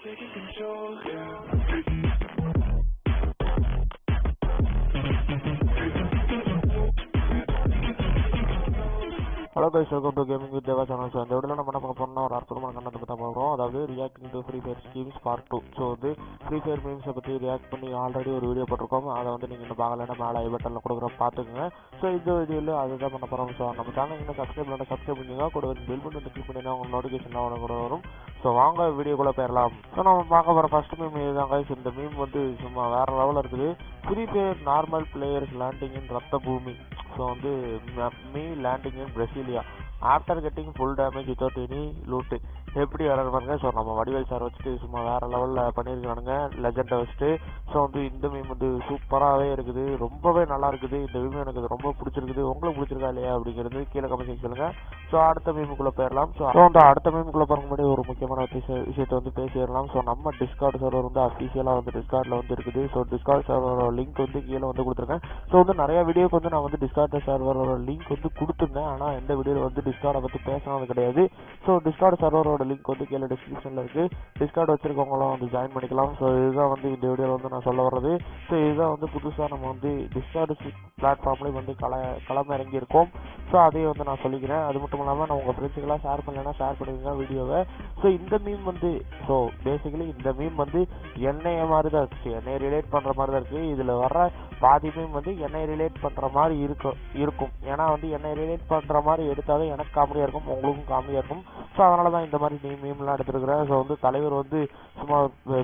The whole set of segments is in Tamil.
taking control, yeah. Hello guys, welcome to Gaming with Deva channel. So இந்த வீடியோல நம்ம என்ன பார்க்க போறோம்னா ஒரு அற்புதமான கண்டென்ட் பத்தி பார்க்கறோம். அதாவது reacting to free fire schemes part 2. So வந்து ஃப்ரீ ஃபயர் மீம்ஸை பற்றி ரியாக்ட் பண்ணி ஆல்ரெடி ஒரு வீடியோ போட்டிருக்கோம். அதை வந்து நீங்கள் இன்னும் பார்க்கலன்னா மேலே ஐ பட்டனில் கொடுக்குற பார்த்துக்குங்க. ஸோ இந்த வீடியோவில் அதுதான் பண்ண போகிறோம். ஸோ நம்ம சேனல் இன்னும் சப்ஸ்கிரைப் பண்ணுங்க கூட ஒரு பெல் பட்டன் கிளிக் பண்ணினா உங்கள் நோட்டிஃபிகேஷன்லாம் கூட வரும். ஸோ வாங்க வீடியோக்குள்ளே போயிடலாம். ஸோ நம்ம பார்க்க போகிற ஃபர்ஸ்ட் மீம் இதுதான் guys. இந்த மீம் வந்து சும்மா வேற லெவலில் இருக்குது. Free fire normal players landing in ரத்த பூமி. ஸோ வந்து me landing in Brasilia after getting full damage without any loot எப்படி வராது பாருங்க. ஸோ நம்ம வடிவேல் சார் வச்சுட்டு சும்மா வேறு லெவலில் பண்ணியிருக்கானுங்க லெஜெண்டை வச்சுட்டு. ஸோ வந்து இந்த மீம் வந்து சூப்பராகவே இருக்குது, ரொம்பவே நல்லா இருக்குது. இந்த மீம் எனக்கு ரொம்ப பிடிச்சிருக்குது. உங்களுக்கு பிடிச்சிருக்கா இல்லையா அப்படிங்கிறது கீழே கமெண்ட் சொல்லுங்கள். ஸோ அடுத்த மீமுக்குள்ளே போயிடலாம். ஸோ வந்து அடுத்த மீமுக்குள்ளே போகிற முன்னாடி ஒரு முக்கியமான விஷயத்தை வந்து பேசிடலாம். ஸோ நம்ம டிஸ்கார்ட் சர்வர் வந்து அஃபீஷியலாக வந்து டிஸ்கார்டில் வந்து இருக்குது. ஸோ டிஸ்கார்ட் சர்வரோட லிங்க் வந்து கீழே வந்து கொடுத்துருக்கேன். ஸோ வந்து நிறைய வீடியோக்கு வந்து நான் வந்து டிஸ்கார்ட் சர்வரோட லிங்க் வந்து கொடுத்துருந்தேன். ஆனால் எந்த வீடியோவில் வந்து டிஸ்கார்டை பற்றி பேசினது கிடையாது. ஸோ டிஸ்கார்ட் சர்வரோட லிங்க் வந்து கீழே டிஸ்கிரிப்ஷனில் இருக்குது. டிஸ்கார்ட் வச்சிருக்கவங்களாம் வந்து ஜாயின் பண்ணிக்கலாம். ஸோ இதுதான் வந்து இந்த வீடியோவில் வந்து நான் சொல்ல வர்றது. ஸோ இதுதான் வந்து புதுசாக நம்ம வந்து டிஸ்கார்ட் பிளாட்ஃபார்ம்லேயும் வந்து களம் இறங்கியிருக்கோம். ஸோ அதையும் வந்து நான் சொல்லிக்கிறேன். அது மட்டும் இல்லாமல் நான் உங்கள் ஃப்ரெண்ட்ஸுக்கெல்லாம் ஷேர் பண்ணலைன்னா ஷேர் பண்ணுவீங்க வீடியோவை. ஸோ இந்த மீம் வந்து ஸோ பேசிக்கலி இந்த மீம் வந்து என்னைய மாதிரி தான் இருக்குது, என்னைய ரிலேட் பண்ணுற மாதிரி தான் இருக்குது. இதில் வர்ற பாதி மீம் வந்து என்னை ரிலேட் பண்ணுற மாதிரி இருக்கும். ஏன்னா வந்து என்னை ரிலேட் பண்ணுற மாதிரி எடுத்தாலும் எனக்கு காமெடியாக இருக்கும், உங்களுக்கும் காமெடியாக இருக்கும். ஸோ அதனால தான் இந்த மாதிரி மீம்லாம் எடுத்துருக்குறேன். ஸோ வந்து தலைவர் வந்து சும்மா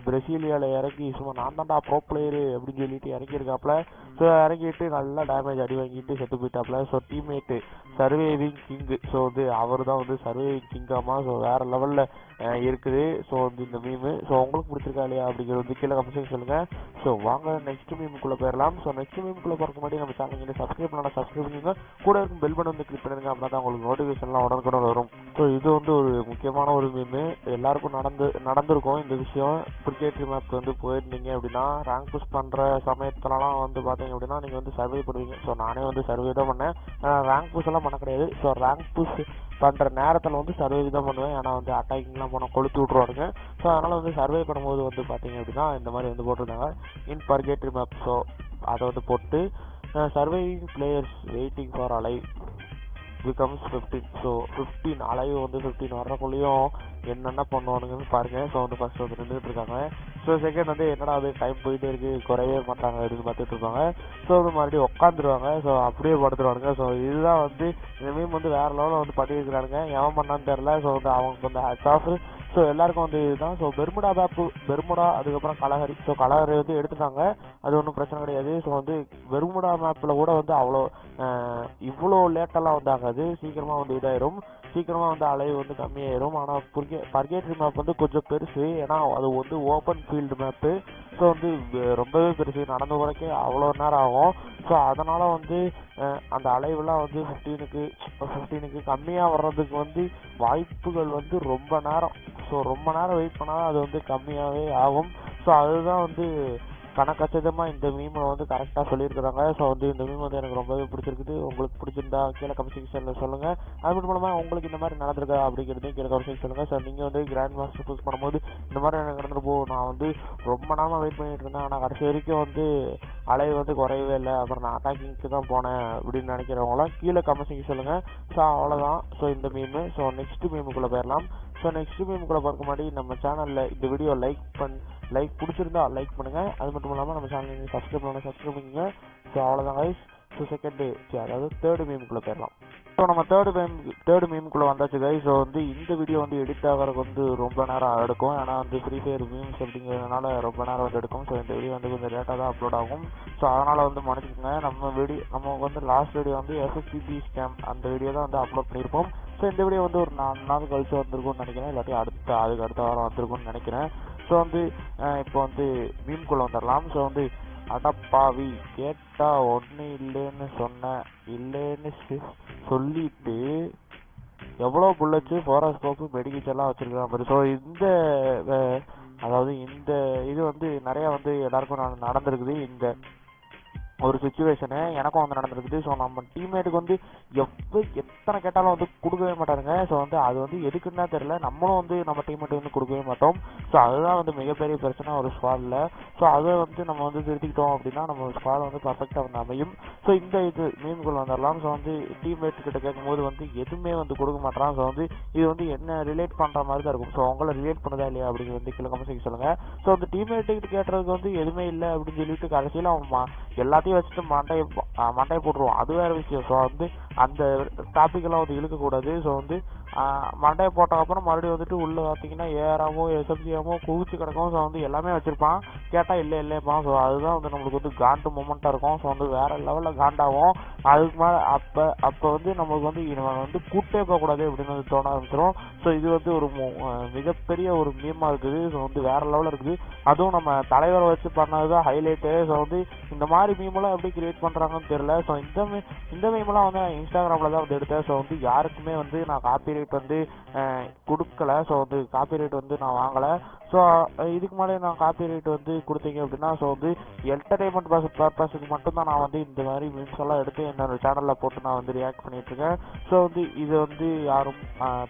பிரசீலியாவில் இறங்கி சும்மா நான் தான்டா ப்ரோ பிளேயரு அப்படின்னு சொல்லிட்டு இறங்கியிருக்காப்புல. ஸோ இறங்கிட்டு நல்லா டேமேஜ் அடி வாங்கிட்டு செத்து போயிட்டாப்புல. So teammate surviving king. So வந்து அவர் தான் வந்து சர்வேவிங் கிங்காமா. ஸோ வேறு லெவலில் இருக்குது. ஸோ வந்து இந்த மீமு ஸோ உங்களுக்கு பிடிச்சிருக்கா இல்லையா அப்படிங்கிறது வந்து கீழே கமெண்ட் சொல்லுங்கள். ஸோ வாங்க நெக்ஸ்ட் மீமுக்குள்ளே போயிடலாம். ஸோ நெக்ஸ்ட் மீமுக்குள்ளே போகிறக்கு முன்னாடி நம்ம சேனல் சப்ஸ்கிரைப் பண்ணலாம், சப்ஸ்கிரைப் பண்ணுங்க, கூட இருக்கும் பெல் பட்டன் வந்து கிளிக் பண்ணுங்க. அப்படின்னா தான் உங்களுக்கு நோட்டிஃபிகேஷன்லாம் உடனுக்குடன் வரும். ஸோ இது வந்து ஒரு முக்கியமான ஒரு மீமு. எல்லாருக்கும் நடந்திருக்கும் இந்த விஷயம். கிரிக்கெட் மேப் வந்து போயிருந்தீங்க அப்படின்னா ரேங்க் புஷ் பண்ணுற சமயத்துலலாம் வந்து பார்த்தீங்க அப்படின்னா நீங்கள் வந்து சர்வே பண்ணுவீங்க. ஸோ நானே வந்து சர்வே தான் பண்ணேன். ரேங்க் புஷ் எல்லாம் பண்ண கிடையாது. ஸோ ரேங்க் புஷ் பண்ணுற நேரத்தில் வந்து சர்வே தான் பண்ணுவேன். ஏன்னா வந்து அட்டாக்கிங்லாம் போனால் கொளுத்து விட்ருவாருங்க. ஸோ அதனால் வந்து சர்வே பண்ணும்போது வந்து பார்த்தீங்க அப்படின்னா இந்த மாதிரி வந்து போட்டிருந்தாங்க இன் பர்கேட்ரி மேப். ஸோ அதை வந்து போட்டு surviving players waiting for alive becomes 15. So 15 alive வந்து 15 வர்றக்குள்ளேயும் என்னென்ன பண்ணுவானுங்கன்னு பாருங்கள். ஸோ வந்து ஃபர்ஸ்ட் வந்து நின்றுட்டு இருக்காங்க. ஸோ செகண்ட் வந்து என்னடா அது டைம் போயிட்டே இருக்குது குறையவே மாட்டாங்க அப்படின்னு பார்த்துட்டு இருப்பாங்க. ஸோ வந்து மறுபடியும் உட்காந்துருவாங்க. ஸோ அப்படியே படுத்துருவானுங்க. ஸோ இதுதான் வந்து இந்த மீம் வந்து வேறு லெவலில் வந்து பண்ணியிருக்கிறானுங்க. எவன் பண்ணான்னு தெரில. ஸோ வந்து அவங்க வந்து ஹேட்ஸ் ஆஃப். ஸோ எல்லாருக்கும் வந்து இதுதான். ஸோ பெர்முடா அதுக்கப்புறம் கலஹரி. ஸோ கலஹரி வந்து எடுத்துட்டாங்க, அது ஒன்றும் பிரச்சனை கிடையாது. ஸோ வந்து பெர்முடா மேப்பில் கூட வந்து அவ்வளோ இவ்வளோ லேட்டெல்லாம் வந்து ஆகாது. சீக்கிரமாக வந்து இதாயிரும், சீக்கிரமாக வந்து அலைவு வந்து கம்மியாயிரும். ஆனால் பர்கேட்ரி மேப் வந்து கொஞ்சம் பெருசு. ஏன்னா அது வந்து ஓப்பன் ஃபீல்டு மேப்பு. ஸோ வந்து ரொம்பவே பெருசு, நடந்து போகிறக்கே அவ்வளோ நேரம் ஆகும். ஸோ அதனால் வந்து அந்த அலைவெல்லாம் வந்து 15க்கு கம்மியாக வர்றதுக்கு வந்து வாய்ப்புகள் வந்து ரொம்ப நேரம். ஸோ ரொம்ப நேரம் வெயிட் பண்ணால் அது வந்து கம்மியாகவே ஆகும். ஸோ அதுதான் வந்து கணக்கச்சிதமாக இந்த மீமை வந்து கரெக்டாக சொல்லியிருக்கிறாங்க. ஸோ வந்து இந்த மீம் வந்து எனக்கு ரொம்பவே பிடிச்சிருக்குது. உங்களுக்கு பிடிச்சிருந்தா கீழே கமெண்ட் செக்ஷனில் சொல்லுங்கள். அது மட்டும் இல்லாமல் உங்களுக்கு இந்த மாதிரி நடந்திருக்கா அப்படிங்கிறதையும் கீழே கமெண்ட் செக்ஷன் சொல்லுங்கள். ஸோ நீங்கள் வந்து கிராண்ட் மாஸ்டர் சூஸ் பண்ணும்போது இந்த மாதிரி எனக்கு நடந்துருப்போ நான் வந்து ரொம்ப நாளாக வெயிட் பண்ணிட்டு இருந்தேன். ஆனால் கடைசி வரைக்கும் வந்து அலைவு வந்து குறையவே இல்லை, அப்புறம் நான் அட்டாக்கிங்க்கு தான் போனேன் அப்படின்னு நினைக்கிறவங்களாம் கீழே கமெண்ட் செக்ஷன் சொல்லுங்கள். ஸோ அவ்வளோதான். ஸோ இந்த மீமு. ஸோ நெக்ஸ்ட் மீமுக்குள்ளே போயிடலாம். ஸோ நெக்ஸ்ட் மீமுக்குள்ளே பார்க்க முன்னாடி நம்ம சேனலில் இந்த வீடியோ லைக் பிடிச்சிருந்தா லைக் பண்ணுங்கள். அது மட்டும் இல்லாமல் நம்ம சேனல் சப்ஸ்கிரைப் பண்ணுங்க. ஸோ அவ்வளோதான் கைஸ். ஸோ அதாவது தேர்டு மீமுக்குள்ளே போயிடலாம். ஸோ நம்ம தேர்டு மீமுக்குள்ளே வந்தாச்சு கைஸ். ஸோ வந்து இந்த வீடியோ வந்து எடிட் ஆகிறதுக்கு வந்து ரொம்ப நேரம் எடுக்கும். ஏன்னா வந்து ஃப்ரீ ஃபயர் மீம்ஸ் அப்படிங்கிறதுனால ரொம்ப நேரம் வந்து எடுக்கும். ஸோ இந்த வீடியோ வந்து கொஞ்சம் லேட்டாக தான் அப்லோட் ஆகும். ஸோ அதனால் வந்து மன்னிச்சுக்கோங்க. நம்ம வந்து லாஸ்ட் வீடியோ வந்து எஸ்எஸ்சிபி ஸ்கேம் அந்த வீடியோ தான் வந்து அப்லோட் பண்ணியிருப்போம். ஸோ இந்த வீடியோ வந்து ஒரு 4 நாள் கழிச்சு வந்திருக்கும்னு நினைக்கிறேன், இல்லாட்டி அதுக்கு அடுத்த வாரம் வந்திருக்கும்னு நினைக்கிறேன். ஸோ வந்து இப்போ வந்து மீம்குள்ளே வந்துடலாம். ஸோ வந்து அடப்பாவி கேட்டா ஒன்று இல்லைன்னு சொல்லிட்டு எவ்வளோ புல்லட்ஸு ஃபோராஸ்கோப்பு மெடிக்கல்ஸ் எல்லாம் வச்சுருக்காங்க. ஸோ அதாவது இந்த இது வந்து நிறையா வந்து எல்லாருக்கும் நடந்திருக்குது. ஒரு சுச்சுவேஷனு எனக்கும் வந்து நடந்திருக்குது. ஸோ நம்ம டீம்மேட்டுக்கு வந்து எத்தனை கேட்டாலும் வந்து கொடுக்கவே மாட்டாருங்க. ஸோ வந்து அது வந்து எதுக்குன்னா தெரியல, நம்மளும் வந்து நம்ம டீம்மேட்டு வந்து கொடுக்கவே மாட்டோம். ஸோ அதுதான் வந்து மிகப்பெரிய பிரச்சனை ஒரு ஸ்குவாடில். ஸோ அதை வந்து நம்ம வந்து திருத்திக்கிட்டோம் அப்படின்னா நம்ம ஸ்குவாட் வந்து பர்ஃபெக்டாக வந்து அமையும். ஸோ இந்த இது மீம்குள்ள வந்துடலாம். ஸோ வந்து டீம்மேட் கிட்ட கேட்கும்போது வந்து எதுவுமே வந்து கொடுக்க மாட்டான். ஸோ வந்து இது வந்து என்ன ரிலேட் பண்ணுற மாதிரி தான் இருக்கும். ஸோ உங்களை ரிலேட் பண்ணுதா இல்லையா அப்படிங்கிறது வந்து கீழே கமெண்ட் செக்ஷன் சொல்லுங்கள். ஸோ அந்த டீம்மேட்டுக்கிட்ட கேட்டுறதுக்கு வந்து எதுவுமே இல்லை அப்படின்னு சொல்லிட்டு கடைசியில் அவன் எல்லாத்தையும் வச்சுட்டு மண்டையை போட்டுருவோம். அது வேற விஷயம். ஸோ வந்து அந்த டாபிக்கெல்லாம் வந்து இழுக்கக்கூடாது. ஸோ வந்து மண்டையை போட்டதுக்கப்புறம் மறுபடியும் வந்துட்டு உள்ளே பார்த்தீங்கன்னா ஏஆராமோ எஸ்எம்ஜியாமோ குவிச்சு கிடக்கும். ஸோ வந்து எல்லாமே வச்சுருப்பான், கேட்டால் இல்லைப்பான். ஸோ அதுதான் வந்து நம்மளுக்கு வந்து காண்டு மூமெண்ட்டாக இருக்கும். ஸோ வந்து வேறு லெவலில் காண்டாகும். அதுக்கு மேலே அப்போ வந்து நம்மளுக்கு வந்து இவன் வந்து கூட்டே போகக்கூடாது அப்படின்னு வந்து தோண ஆரம்பிச்சிடும். ஸோ இது வந்து ஒரு மிகப்பெரிய ஒரு மீமாக இருக்குது. ஸோ வந்து வேறு லெவலில் இருக்குது. அதுவும் நம்ம தலைவரை வச்சு பண்ணது தான் ஹைலைட்டு. ஸோ வந்து இந்த மாதிரி மீமெல்லாம் எப்படி கிரியேட் பண்ணுறாங்கன்னு தெரியல. ஸோ இந்த மீமெல்லாம் வந்து இன்ஸ்டாகிராமில் தான் வந்து எடுத்தேன். ஸோ வந்து யாருக்குமே வந்து நான் காப்பி வந்து கொடுக்கல. ஸோ வந்து காப்பிரைட் வந்து நான் வாங்கலை. ஸோ இதுக்கு மேலே நான் காப்பிரைட் வந்து கொடுத்தீங்க அப்படின்னா ஸோ வந்து என்டர்டைன்மெண்ட் பர்பஸுக்கு மட்டும்தான் நான் வந்து இந்த மாதிரி மீம்ஸ் எல்லாம் எடுத்து என்னோட சேனலில் போட்டு நான் வந்து ரியாக்ட் பண்ணிட்டுருக்கேன். ஸோ வந்து இது வந்து யாரும்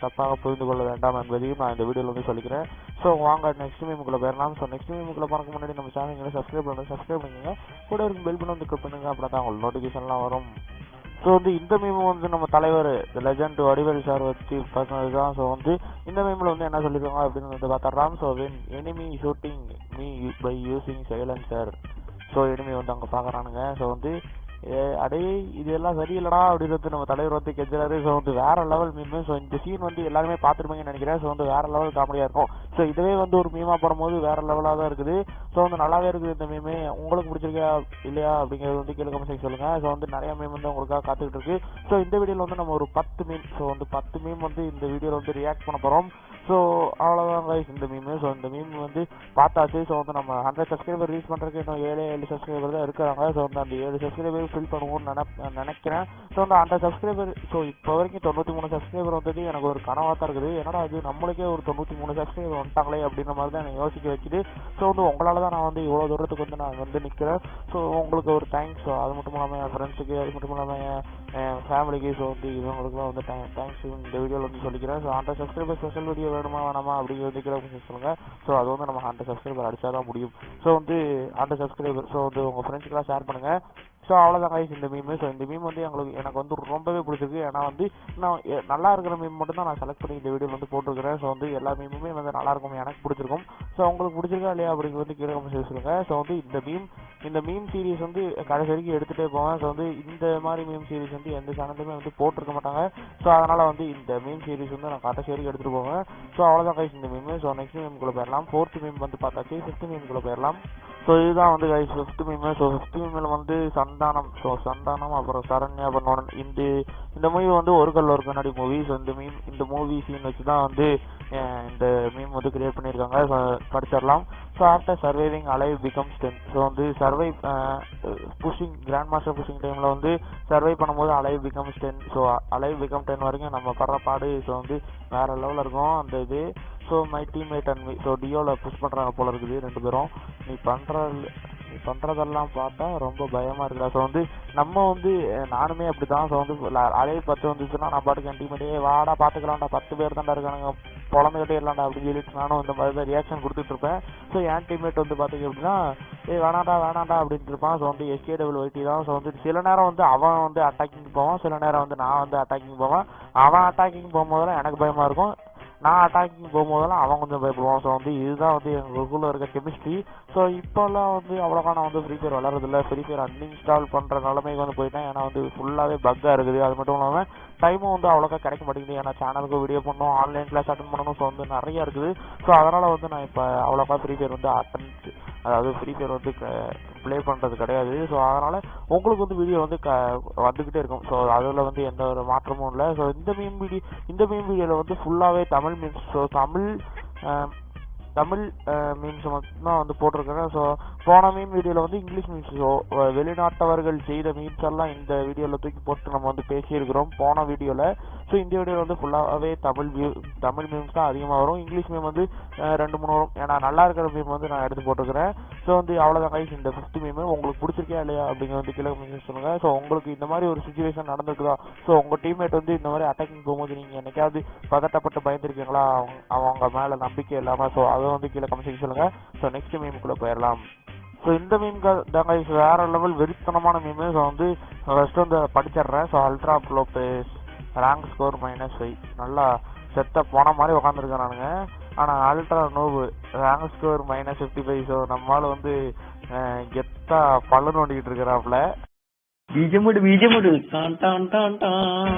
தப்பாக புரிந்து கொள்ள வேண்டாம் என்பதையும் நான் இந்த வீடியோவில் வந்து சொல்லிக்கிறேன். ஸோ வாங்க நெக்ஸ்ட் மீமுக்குள்ளே போயிடலாம். ஸோ நெக்ஸ்ட் மீமுக்குள்ளே போகிறதுக்கு முன்னாடி நம்ம சேனல் சப்ஸ்கிரைப் பண்ணுங்க, கூட இருக்கும் பெல் பண்ணி வந்து கிளிக் பண்ணுங்க. அப்படின்னா தான் உங்களுக்கு நோட்டிஃபிகேஷன்லாம் வரும். ஸோ வந்து இந்த மீம் வந்து நம்ம தலைவர் லெஜண்ட் வடிவேல் சார் வச்சு பண்ணது தான். ஸோ வந்து இந்த மீமில் வந்து என்ன சொல்லியிருக்காங்க அப்படின்னு வந்து பார்த்துட்றான். So when enemy shooting me by using silencer. So enemy வந்து அங்கே பார்க்குறானுங்க. ஸோ வந்து அடே இது எல்லாம் சரியில்லடா அப்படின்னு நம்ம தலைவர் வந்து கெஞ்சுறாரு. ஸோ வந்து வேற லெவல் மீமு. ஸோ இந்த சீன் வந்து எல்லாருமே பார்த்துருப்பீங்கன்னு நினைக்கிறேன். ஸோ வந்து வேற லெவல் காமெடியாக இருக்கும். ஸோ இதுவே வந்து ஒரு மீமாக போடும்போது வேற லெவலாக தான் இருக்குது. ஸோ வந்து நல்லாவே இருக்குது இந்த மீமே. உங்களுக்கு பிடிச்சிருக்கா இல்லையா அப்படிங்கிறது வந்து கீழே கமெண்ட் செக்ஷன் சொல்லுங்கள். ஸோ வந்து நிறைய மீம் வந்து உங்களுக்காக காத்துக்கிட்டு இருக்கு. ஸோ இந்த வீடியோவில் வந்து நம்ம ஒரு 10 மீம், ஸோ வந்து 10 மீம் வந்து இந்த வீடியோவில் வந்து ரியாக்ட் பண்ண போகிறோம். ஸோ அவ்வளோதான் கைஸ் இந்த மீமு. ஸோ இந்த மீம் வந்து பார்த்தாச்சு. ஸோ வந்து நம்ம 100 சப்ஸ்கிரைபர் ரீச் பண்ணுறதுக்கு இன்னும் 7 சப்ஸ்கிரைபர் தான் இருக்கிறாங்க. ஸோ வந்து அந்த 7 சப்ஸ்கிரைபர் ஃபில் பண்ணுவோம்னு நினைக்கிறேன். ஸோ அந்த 100 சப்ஸ்கிரைபர், ஸோ இப்போ வரைக்கும் 93 சப்ஸ்கிரைபர் வந்தது எனக்கு ஒரு கனவாக தான் இருக்குது. என்னடா அது நம்மளுக்கே ஒரு 93 சப்ஸ்கிரைபர் வந்துட்டாங்களே அப்படின்ற மாதிரி தான் எனக்கு யோசிக்க வைக்குது. ஸோ வந்து உங்களால் தான் நான் வந்து இவ்வளோ தூரத்துக்கு வந்து நான் வந்து நிற்கிறேன். ஸோ உங்களுக்கு ஒரு தேங்க்ஸ். ஸோ அது மட்டும் இல்லாமல் என் ஃப்ரெண்ட்ஸுக்கு, அது மட்டும் இல்லாமல் என் ஃபேமிலிக்கு, ஸோ வந்து இவங்களுக்குலாம் வந்து தேங்க்ஸ் இந்த வீடியோவில் வந்து சொல்லிக்கிறேன். ஸோ 100 சப்ஸ்கிரைபர் ஸ்பெஷல் வீடியோ வேணுமா வேணாமா அப்படிங்கிறது கீழே சொல்லுங்கள். ஸோ அது வந்து நம்ம 100 சப்ஸ்கிரைபர் அடிச்சா தான் முடியும். ஸோ வந்து 100 சப்ஸ்கிரைபர், ஸோ வந்து உங்கள் ஃப்ரெண்ட்ஸ்க்கெலாம் ஷேர் பண்ணுங்கள். ஸோ அவ்வளோதான் கைஸ் இந்த மீமு. ஸோ இந்த மீம் வந்து எனக்கு வந்து ரொம்பவே பிடிச்சிருக்கு. ஏன்னா வந்து நான் நல்லா இருக்கிற மீம் மட்டும் தான் நான் செலக்ட் பண்ணி இந்த வீடியோவில் வந்து போட்டிருக்கிறேன். ஸோ வந்து எல்லா மீமுமே வந்து நல்லா இருக்கும், எனக்கு பிடிச்சிருக்கும். ஸோ உங்களுக்கு பிடிச்சிருக்கா இல்லையா அப்படிங்கிறது வந்து கீழே கமெண்ட் சொல்லுங்க. ஸோ வந்து இந்த மீம் சீரிஸ் வந்து கடைசி வரைக்கும் எடுத்துகிட்டே போவேன். ஸோ வந்து இந்த மாதிரி மீம் சீரிஸ் வந்து எந்த சேனலுமே வந்து போட்டிருக்க மாட்டாங்க. ஸோ அதனால் வந்து இந்த மீம் சீரிஸ் வந்து நான் கடைசி வரைக்கும் எடுத்துகிட்டு போவேன். ஸோ அவ்வளோதான் கைஸ் இந்த மீமு. ஸோ நெக்ஸ்ட் மீமுக்குள்ளே போயிடலாம். 4th மீம் வந்து பார்த்தாச்சு. 5th மீமுக்குள்ளே போயிடலாம். ஸோ இதுதான் வந்து guys 5th meme. So 5th மீமில் வந்து சந்தானம், ஸோ சந்தானம் அப்புறம் சரண்யா பண்ணோன் இந்த மூவி வந்து ஒரு கல் ஒரு கண்ணாடி மூவி. ஸோ இந்த மூவி சீன் வச்சு தான் வந்து இந்த மீம் வந்து கிரியேட் பண்ணியிருக்காங்க. ஸோ படிச்சிடலாம். So after surviving alive becomes 10. So வந்து புஷிங் கிராண்ட் மாஸ்டர் புஷிங் டைமில் வந்து சர்வை பண்ணும்போது alive becomes 10. So alive become 10 வரைக்கும் நம்ம படுற பாடு ஸோ வந்து வேறு லெவலில் இருக்கும் அந்த இது. So my teammate and me, so டியோவில் புஷ் பண்ணுறாங்க போல இருக்குது 2 பேரும். நீ பண்ணுறதெல்லாம் பார்த்தா ரொம்ப பயமாக இருக்குடா. ஸோ வந்து நம்ம வந்து நானுமே அப்படி தான். ஸோ வந்து அலைவ் 10 வந்துச்சுன்னா நான் பாட்டுக்கு என் டீம்மேட்டே வாடா பார்த்துக்கலாம்டா, 10 பேர் தான்டா இருக்கானுங்க, பொழந்துக்கிட்டே இல்லைண்டா அப்படின்னு சொல்லிட்டு நானும் இந்த மாதிரி தான் ரியாக்ஷன் கொடுத்துட்ருப்பேன். ஸோ என் டீம்மேட் வந்து பார்த்திங்க அப்படின்னா வேணாண்டா அப்படின்ட்டு இருப்பான். ஸோ வந்து SKWYT தான். ஸோ வந்து சில நேரம் வந்து அவன் வந்து அட்டாக்கிங் போவான், சில நேரம் வந்து நான் வந்து அட்டாக்கிங் போவேன். அவன் அட்டாக்கிங் போகும்போதெல்லாம் எனக்கு பயமாக இருக்கும், நான் அட்டாக்கிங் போகும்போதெல்லாம் அவன் கொஞ்சம் பயப்படுவான். ஸோ வந்து இதுதான் வந்து எங்களுக்குள்ளே இருக்க கெமிஸ்ட்ரி. ஸோ இப்போல்லாம் வந்து அவ்வளோக்கா நான் வந்து ஃப்ரீ ஃபயர் வளரதில்லை. ஃப்ரீ ஃபயர் அன்இன்ஸ்டால் பண்ணுற நிலைமைக்கு வந்து போயிட்டேன். ஏன்னா வந்து ஃபுல்லாகவே பக்காக இருக்குது. அது மட்டும் இல்லாமல் டைமும் வந்து அவ்வளோக்கா கிடைக்க மாட்டேங்குது. ஏன்னா சேனலுக்கு வீடியோ பண்ணணும், ஆன்லைன் கிளாஸ் அட்டன் பண்ணணும். ஸோ வந்து நிறையா இருக்குது. ஸோ அதனால் வந்து நான் இப்போ அவ்வளோக்கா ஃப்ரீ ஃபயர் வந்து அதாவது ஃப்ரீ ஃபயர் வந்து ப்ளே பண்ணுறது கிடையாது. ஸோ அதனால் உங்களுக்கு வந்து வீடியோ வந்து வந்துக்கிட்டே இருக்கும். ஸோ அதில் வந்து எந்த ஒரு மாற்றமும் இல்லை. ஸோ இந்த மீம் வீடியோவில் வந்து ஃபுல்லாகவே Tamil memes, so Tamil memes மட்டும்தான் வந்து போட்டிருக்கேன். ஸோ போன மீம் வீடியோவில் வந்து இங்கிலீஷ் மீம்ஸ், ஸோ வெளிநாட்டவர்கள் செய்த மீம்ஸ் எல்லாம் இந்த வீடியோவில் தூக்கி போட்டு நம்ம வந்து பேசியிருக்கிறோம் போன வீடியோவில். ஸோ இந்த வீடியோவில் வந்து ஃபுல்லாகவே தமிழ் மீம்ஸ் தான் அதிகமாக வரும். இங்கிலீஷ் மீம் வந்து 2-3 வரும். ஏன்னா நல்லா இருக்கிற மீம் வந்து நான் எடுத்து போட்டுக்கிறேன். ஸோ வந்து அவ்வளோதான் கைஸ் இந்த 5th மீம். உங்களுக்கு பிடிச்சிருக்கா இல்லையா அப்படிங்கிற வந்து கீழே கமெண்ட் சொல்லுங்கள். ஸோ உங்களுக்கு இந்த மாதிரி ஒரு சுச்சுவேஷன் நடந்திருக்குதா? ஸோ உங்கள் டீம்மேட் வந்து இந்த மாதிரி அட்டாக்கிங் போகும்போது நீங்கள் என்னைக்காவது பதட்டப்பட்டு பயந்துருக்கீங்களா அவங்க மேலே நம்பிக்கை இல்லாமல்? ஸோ அதை வந்து கீழே கமெண்ட் சொல்லுங்கள். ஸோ நெக்ஸ்ட் மீமுக்குள்ளே போயிடலாம். ஸோ இந்த மீம்கள் தாங்க வேறு லெவல் வெறித்தனமான மீமு. ஸோ வந்து ஃபஸ்ட்டு வந்து படிச்சிடுறேன். ஸோ அல்ட்ரா ப்ளோபேஸ் ரேங்க் ஸ்கோர் -5 நல்லா செத்த போன மாதிரி உட்காந்துருக்கேன் நானுங்க. ஆனால் அல்ட்ரா நோவு ரேங்க் ஸ்கோர் -55. ஸோ நம்மளால் வந்து கெத்தா பல்லு நோண்டிக்கிட்டு இருக்கிறாப்புல. பீஜமுடு டான் டான் டான் டான்.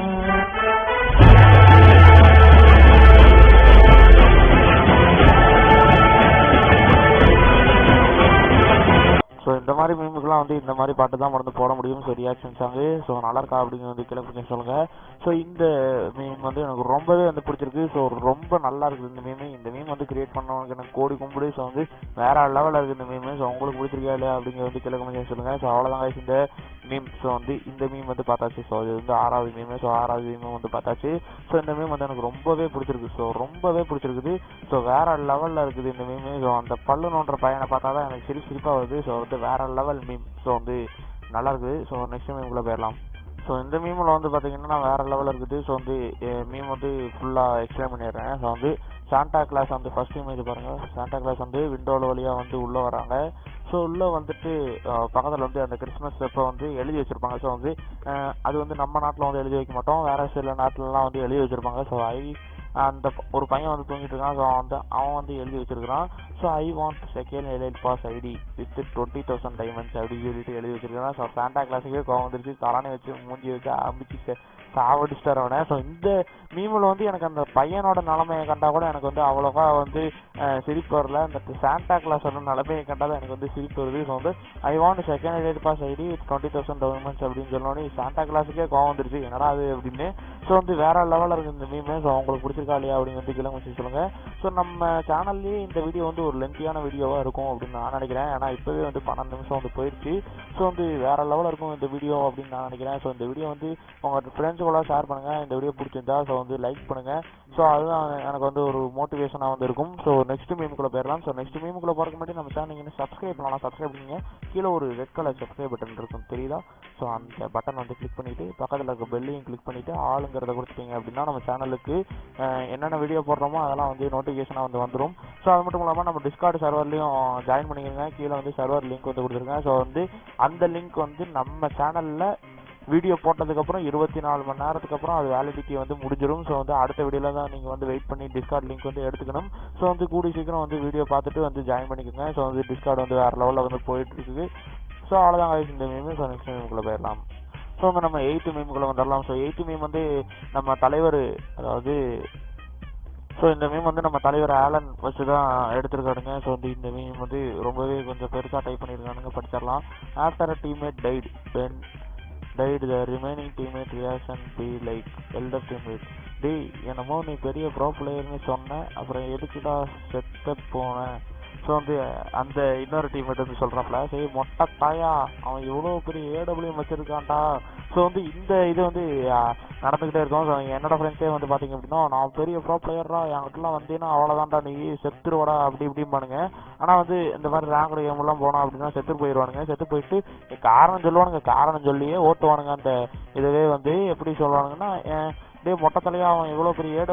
ஸோ இந்த மாதிரி மீமுக்கெலாம் வந்து இந்த மாதிரி பாட்டு தான் வந்து போட முடியும். ஸோ ரியாக்ஷன் சாங்கு ஸோ நல்லா இருக்கா அப்படிங்கிற வந்து கீழே சொல்லுங்கள். ஸோ இந்த மீம் வந்து எனக்கு ரொம்பவே வந்து பிடிச்சிருக்கு. ஸோ ரொம்ப நல்லா இருக்குது இந்த மீம். இந்த மீம் வந்து கிரியேட் பண்ணவங்களுக்கு எனக்கு கோடி கும்பிடு. ஸோ வந்து வேற லெவலில் இருக்குது இந்த மீம். ஸோ உங்களுக்கு பிடிச்சிருக்கா இல்லையா அப்படிங்கிற வந்து கீழே கமெண்ட் சொல்லுங்கள். ஸோ அவ்வளோதான் இந்த மீம். ஸோ வந்து இந்த மீம் வந்து பார்த்தாச்சு. ஸோ இது வந்து 6வது மீம். ஸோ 6வது மீம் வந்து பார்த்தாச்சு. ஸோ இந்த மீம் வந்து எனக்கு ரொம்பவே பிடிச்சிருக்கு. ஸோ ரொம்பவே பிடிச்சிருக்குது. ஸோ வேற லெவலில் இருக்குது இந்த மீம். ஸோ அந்த பல்லு நோன்ற பையனை பார்த்தா தான் எனக்கு சிரிப்பாக வருது. ஸோ வந்து வேற லெவல் மீம். ஸோ வந்து நல்லா இருக்குது. ஸோ நெக்ஸ்ட் மீமுக்குள்ளே போயிடலாம். ஸோ இந்த மீமில் வந்து பார்த்தீங்கன்னா வேறு லெவலில் இருக்குது. ஸோ வந்து மீம் வந்து ஃபுல்லாக எக்ஸ்பிளைன் பண்ணிடுறேன். ஸோ வந்து சாண்டா கிளாஸ் வந்து ஃபஸ்ட் இமேஜ் பாருங்கள். சாண்டா கிளாஸ் வந்து விண்டோவில் வழியாக வந்து உள்ளே வராங்க. ஸோ உள்ளே வந்துட்டு பக்கத்தில் வந்து அந்த கிறிஸ்மஸ் அப்போ வந்து எழுதி வச்சுருப்பாங்க. ஸோ வந்து அது வந்து நம்ம நாட்டில் வந்து எழுதி வைக்க மாட்டோம், வேறு சில நாட்டிலலாம் வந்து எழுதி வச்சுருப்பாங்க. ஸோ அந்த ஒரு பையன் வந்து தூங்கிட்டு இருக்கான். ஸோ அவன் வந்து எழுதி வச்சிருக்கிறான். So I want second elite pass ID with 20,000 diamonds அப்படின்னு சொல்லிட்டு எழுதி வச்சிருக்கான். ஸோ சாண்டா கிளாஸுக்கே கோவம் வந்துருச்சு. தலானே வச்சு மூஞ்சி வச்சு ஆரம்பிச்சு சாவடிச்சிட்டார் அவனை. ஸோ இந்த மீமில் வந்து எனக்கு அந்த பையனோட நிலைமையை கண்டா கூட எனக்கு வந்து அவ்வளோவா வந்து சிரிப்பு வரல. இந்த சாண்டா கிளாஸோட நிலைமையை கண்டா தான் எனக்கு வந்து சிரிப்பு வருது. ஸோ வந்து I want second elite pass ID with 20,000 diamonds அப்படின்னு சொன்னோன்னே சாண்டா கிளாஸுக்கே கோவம் வந்துருச்சு, என்னடா அது அப்படின்னு. ஸோ வந்து வேற லெவலில் இருக்குது இந்த மீம். ஸோ உங்களுக்கு பிடிச்சிருக்கா இல்லையா அப்படின்னு வந்து கீழே மெசேஜ் சொல்லுங்கள். ஸோ நம்ம சேனல்லேயே இந்த வீடியோ வந்து ஒரு லென்த்தியான வீடியோவாக இருக்கும் அப்படின்னு நான் நினைக்கிறேன். ஏன்னா இப்போவே வந்து 12 நிமிஷம் வந்து போயிடுச்சு. ஸோ வந்து வேற லெவலில் இருக்கும் இந்த வீடியோ அப்படின்னு நான் நினைக்கிறேன். ஸோ இந்த வீடியோ வந்து உங்கள் ஃப்ரெண்ட்ஸுக்குள்ள ஷேர் பண்ணுங்கள். இந்த வீடியோ பிடிச்சிருந்தா ஸோ வந்து லைக் பண்ணுங்கள். ஸோ அதுதான் எனக்கு வந்து ஒரு மோட்டிவேஷனாக வந்து இருக்கும். ஸோ நெக்ஸ்ட் மீமுக்குள்ளே போயிடலாம். ஸோ நெக்ஸ்ட் மீமுக்குள்ளே போகிறக்கு முன்னாடி நம்ம சேனல் நீங்கள் சப்ஸ்கிரைப் பண்ணலாம். சப்ஸ்கிரைப் பண்ணிங்க கீழே ஒரு ரெட் கலர் சப்ஸ்கிரைப் பட்டன் இருக்கும் தெரியுதா? ஸோ அந்த பட்டன் வந்து கிளிக் பண்ணிவிட்டு பக்கத்தில் இருக்க பெல்லையும் கிளிக் பண்ணிவிட்டு ஆளுங்கிறத கொடுத்துட்டீங்க அப்படின்னா நம்ம சேனலுக்கு என்னென்ன வீடியோ போடுறோமோ அதெல்லாம் வந்து நோட்டிஃபிகேஷனாக வந்து வந்துடும். ஸோ அது மட்டும் இல்லாமல் நம்ம டிஸ்கார்ட் சர்வர்லையும் ஜாயின் பண்ணிக்கிறேங்க. கீழே வந்து சர்வர் லிங்க் வந்து கொடுத்துருங்க. ஸோ வந்து அந்த லிங்க் வந்து நம்ம சேனலில் வீடியோ போட்டதுக்கப்புறம் 24 மணி நேரத்துக்கு அப்புறம் அது வேலிடிட்டி வந்து முடிஞ்சிடும். ஸோ வந்து அடுத்த வீடியோவில் தான் நீங்கள் வந்து வெயிட் பண்ணி டிஸ்கார்ட் லிங்க் வந்து எடுத்துக்கணும். ஸோ வந்து கூடி சீக்கிரம் வந்து வீடியோ பார்த்துட்டு வந்து ஜாயின் பண்ணிக்கோங்க. ஸோ வந்து டிஸ்கார்ட் வந்து வேறு லெவலில் வந்து போயிட்டு இருக்குது. ஸோ அவ்வளோதான் இந்த மீம். ஸோ நெக்ஸ்ட் மீமுக்குள்ளே போயிடலாம். ஸோ வந்து நம்ம 8th மீமுக்குள்ளே வந்துடலாம். ஸோ 8th மீம் வந்து நம்ம தலைவர், அதாவது ஸோ இந்த மீம் வந்து நம்ம தலைவர் ஆலன் வச்சு தான் எடுத்துருக்கானுங்க. ஸோ வந்து இந்த மீம் வந்து ரொம்பவே கொஞ்சம் பெருசாக டைப் பண்ணியிருக்கானுங்க, படிச்சிடலாம். After a teammate died when died the remaining teammate reaction be like elder teammate டேய் என்னமோ நீ பெரிய ப்ரோ பிளேயர்னு சொன்னேன், அப்புறம் எதுக்குடா செத்த போனேன். ஸோ வந்து அந்த இன்னொரு டீம்மேட் வந்து சொல்கிறாப்ல, சரி மொட்டை தாயா அவன் எவ்வளோ பெரிய ஏடபிள்யூஎம் வச்சுருக்கான்டா. ஸோ வந்து இந்த இது வந்து நடந்துக்கிட்டே இருக்கும். ஸோ என்னோட ஃப்ரெண்ட்ஸே வந்து பார்த்தீங்க அப்படின்னா நான் பெரிய ப்ரோ பிளேயர்ரா, என்கிட்டலாம் வந்தீங்கன்னா அவ்வளோதான்டா நீ செத்துருவாடா அப்படி இப்படிம்பானுங்க. ஆனால் வந்து இந்த மாதிரி ரேங்க் கேம்லாம் போனோம் அப்படின்னா செத்து போயிடுவானுங்க. செத்து போயிட்டு காரணம் சொல்லுவானுங்க, காரணம் சொல்லியே ஓட்டுவானுங்க. அந்த இதுவே வந்து எப்படி சொல்லுவானுங்கன்னா, டே மொட்டை தலையா அவன் எவ்வளோ பெரிய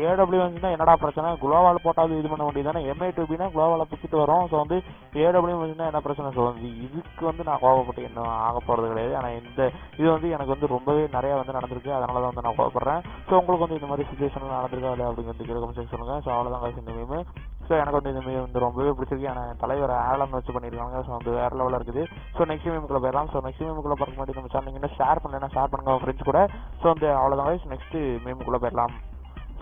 ஏடபிள்யூ வந்துச்சுன்னா என்னடா பிரச்சனை, குளோவால் போட்டாவது இது பண்ண வேண்டியதானே, MI2Bனா குளோவால் பிடிச்சிட்டு வரும். ஸோ வந்து ஏடபிள்யூ வந்துச்சுன்னா என்ன பிரச்சனை. ஸோ வந்து இதுக்கு வந்து நான் கோவப்பட்டு என்ன ஆக போகிறது கிடையாது. ஆனால் இந்த இது வந்து எனக்கு வந்து ரொம்பவே நிறையா வந்து நடந்திருக்கு, அதனால தான் வந்து நான் கோவப்படுறேன். ஸோ உங்களுக்கு வந்து இந்த மாதிரி சுச்சுவேஷன்லாம் நடந்திருக்கா இல்லை அப்படிங்கிறது கமெண்ட் சொல்லுங்கள். ஸோ அவ்வளோதான் காசு இந்த மீம். ஸோ எனக்கு வந்து இந்த மீம் வந்து ரொம்பவே பிடிச்சிருக்கு. ஆனால் தலைவர் ஆலன் வச்சு பண்ணியிருக்காங்க. ஸோ வந்து வேறு லெவலில் இருக்குது. ஸோ நெக்ஸ்ட் மீமுக்குள்ளே போயிடலாம். ஸோ நெக்ஸ்ட் மீமுக்குள்ளே பார்க்க மாட்டேன் நம்ம சேனல் நீங்கள் ஷேர் பண்ணலைன்னா ஷேர் பண்ணுங்க உங்கள் ஃப்ரெண்ட்ஸ் கூட. ஸோ வந்து அவ்வளோதான் காய்ஸ், நெக்ஸ்ட் மீமுக்குள்ளே போயிடலாம்.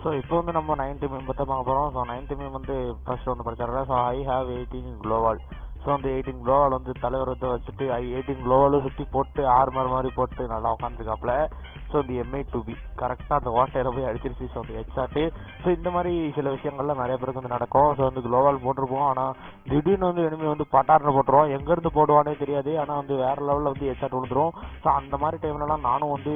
ஸோ இப்போ வந்து நம்ம 9th மீம் பற்றி பார்க்க போகிறோம். ஸோ 9th மீம் வந்து ஃபர்ஸ்ட் வந்து படிச்சிடறேன். So I have 18 gloo wall. So வந்து 18 குளோவால் வந்து தலைவர் வந்து வச்சுட்டு 18 குளோவாலும் சுற்றி போட்டு ஆர்மர் மாதிரி போட்டு நல்லா உட்காந்துருக்காப்புல. ஸோ இந்த MI2B கரெக்டாக அந்த ஓட்டையில் போய் அடிச்சிருச்சு. ஸோ அந்த ஹெட்ஷாட்டு. ஸோ இந்த மாதிரி சில விஷயங்கள்லாம் நிறைய பேருக்கு வந்து நடக்கும். ஸோ வந்து குளோவால் போட்டிருப்போம், ஆனால் திடீர்னு வந்து எனிமி வந்து பட்டார்னு போட்டுருவோம், எங்கேருந்து போடுவானே தெரியாது, ஆனால் வந்து வேறு லெவலில் வந்து ஹெட்ஷாட் விழுந்துரும். ஸோ அந்த மாதிரி டைம்லலாம் நானும் வந்து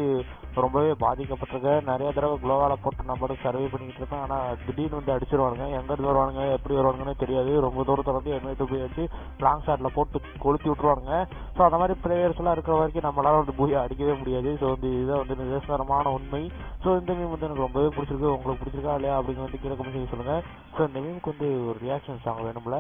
ரொம்பவே பாதிக்கப்பட்டிருக்கேன். நிறைய தடவை குளோவாலை போட்டு நான் பாட்டு சர்வே பண்ணிக்கிட்டு இருக்கேன், ஆனால் திடீர்னு வந்து அடிச்சிருவானுங்க, எங்கேருந்து வருவானுங்க எப்படி வருவானுங்கன்னே தெரியாது. ரொம்ப தூரத்தில் வந்து MI2B வச்சு லாங் ஷாட்டில் போட்டு கொளுத்தி விட்ருவானுங்க. ஸோ அந்த மாதிரி பிளேயர்ஸ்லாம் இருக்கிற வரைக்கும் நம்மளால வந்து போய் அடிக்கவே முடியாது. ஸோ வந்து இதுதான் வந்து நிதர்சனமான உண்மை. ஸோ இந்த மீம் வந்து எனக்கு ரொம்பவே பிடிச்சிருக்கு. உங்களுக்கு பிடிச்சிருக்கா இல்லையா அப்படிங்கிற வந்து கீழே கமெண்ட் சொல்லுங்கள். ஸோ இந்த மீமுக்கு வந்து ஒரு ரியாக்ஷன் சாங் வேணும்ல,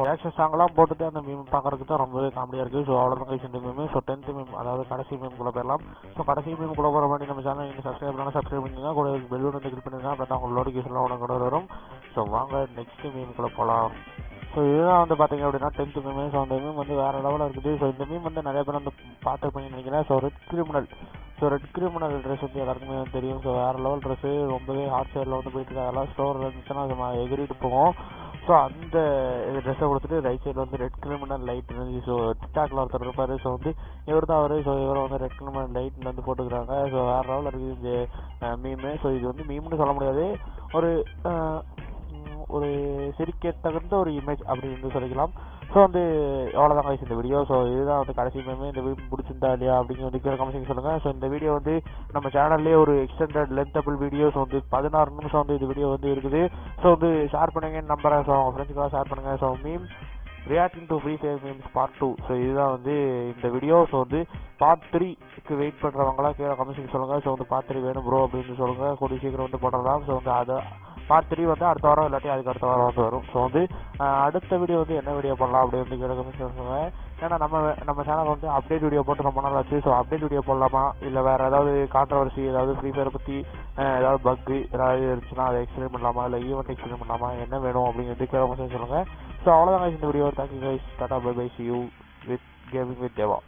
ரியாக்ஷன் சாங்லாம் போட்டுட்டு அந்த மீம் பார்க்கறதுக்கு தான் ரொம்பவே காமெடியாக இருக்குது. ஸோ அவ்வளோதான் கைஸ் இந்த மீம். ஸோ 10th மீம், அதாவது கடைசி மீம்குள்ளே போயிடலாம். ஸோ கடைசி மீம்குள்ளே போகிற மாதிரி நம்ம சேனல் நீங்கள் சப்ஸ்கிரைப் பண்ணால் சப்ஸ்கிரைப் பண்ணிங்க, கூட பெல் வந்து கிளிக் பண்ணுங்க, அப்போ தான் உங்களோட நோட்டிஃபிகேஷன்லாம் உடனே கூட வரும். ஸோ வாங்க நெக்ஸ்ட் மீம்குள்ளே போகலாம். ஸோ இதுதான் வந்து பார்த்தீங்க அப்படின்னா 10th மீம். ஸோ அந்த மீம் வந்து வேறு லெவலில் இருக்குது. ஸோ இந்த மீம் வந்து நிறைய பேர் வந்து பார்த்துருப்பீங்கன்னு நினைக்கிறேன். ஸோ ரெட் கிரிமினல் ட்ரெஸ் வந்து எல்லாருக்குமே வந்து தெரியும். ஸோ வேறு லெவல் ட்ரெஸ்ஸு ரொம்பவே ஹாட் ஷேரில் வந்து போயிட்டு இருக்கு. அதெல்லாம் ஸ்டோரில் இருந்துச்சுன்னா நம்ம எகிரிட்டு போவோம். ஸோ அந்த ட்ரெஸ்ஸை கொடுத்துட்டு ரைட் சைடில் வந்து ரெட் கிரிமினல் லைட் இருந்துச்சு. ஸோ டிக்டாக்ல ஒருத்தர் இருப்பார். ஸோ வந்து இவர் தான் அவர். ஸோ இவரை வந்து ரெட் கிரிமினல் லைட் வந்து போட்டுக்கிறாங்க. ஸோ வேறு லெவலில் இருக்குது இந்த மீமு. ஸோ இது வந்து மீம்னு சொல்ல முடியாது, ஒரு சிரிக்க தகுந்த ஒரு இமேஜ் அப்படின்னு சொல்லிக்கலாம். ஸோ வந்து எவ்வளோதான் கைஸ் இந்த வீடியோ. ஸோ இதுதான் வந்து கடைசி மீமே. இந்த வீடியோ பிடிச்சிருந்தா இல்லையா அப்படிங்கிற வந்து கீழே கமெண்ட் சொல்லுங்கள். ஸோ இந்த வீடியோ வந்து நம்ம சேனல்லேயே ஒரு எக்ஸ்டெண்டட் லென்த்தபிள் வீடியோஸ் வந்து 16 நிமிஷம் வந்து இந்த வீடியோ வந்து இருக்குது. ஸோ வந்து ஷேர் பண்ணுங்கன்னு நம்புறேன். ஸோ அவங்க ஃப்ரெண்ட்ஸுக்காக ஷேர் பண்ணுங்கள். So meme reacting to free fire memes part 2. So இதுதான் வந்து இந்த வீடியோ. ஸோ வந்து பார்ட் 3க்கு வெயிட் பண்ணுறவங்களாம் கீழே கமெண்ட் சொல்லுங்கள். ஸோ வந்து பார்ட் 3 வேணும் ப்ரோ அப்படின்னு சொல்லுங்கள். கூடிய சீக்கிரம் வந்து போடலாம். ஸோ வந்து அதை பார்ட் 3 வந்து அடுத்த வாரம் இல்லாட்டி அதுக்கு அடுத்த வாரம் வந்து வரும். ஸோ வந்து அடுத்த வீடியோ வந்து என்ன வீடியோ பண்ணலாம் அப்படி வந்து கீழே கமெண்ட் சொல்லுங்கள். ஏன்னா நம்ம சேனல் வந்து அப்டேட் வீடியோ போட்டு ரொம்ப நாள் ஆச்சு. ஸோ அப்டேட் வீடியோ போடலாமா, இல்லை வேறு ஏதாவது கான்ட்ரவர்சி, ஏதாவது ஃப்ரீ ஃபயரை பற்றி ஏதாவது பக்கு ஏதாவது இருந்துச்சுன்னா அதை எக்ஸ்பிளைன் பண்ணலாமா, இல்லை ஈவெண்ட் எக்ஸ்பிளைன் பண்ணலாமா, என்ன வேணும் அப்படிங்கிறது கீழே கமெண்ட் சொல்லுங்கள். ஸோ அவ்வளோதான் கைஸ் இந்த video. Thank you guys. Tata bye bye. See you with gaming with Deva.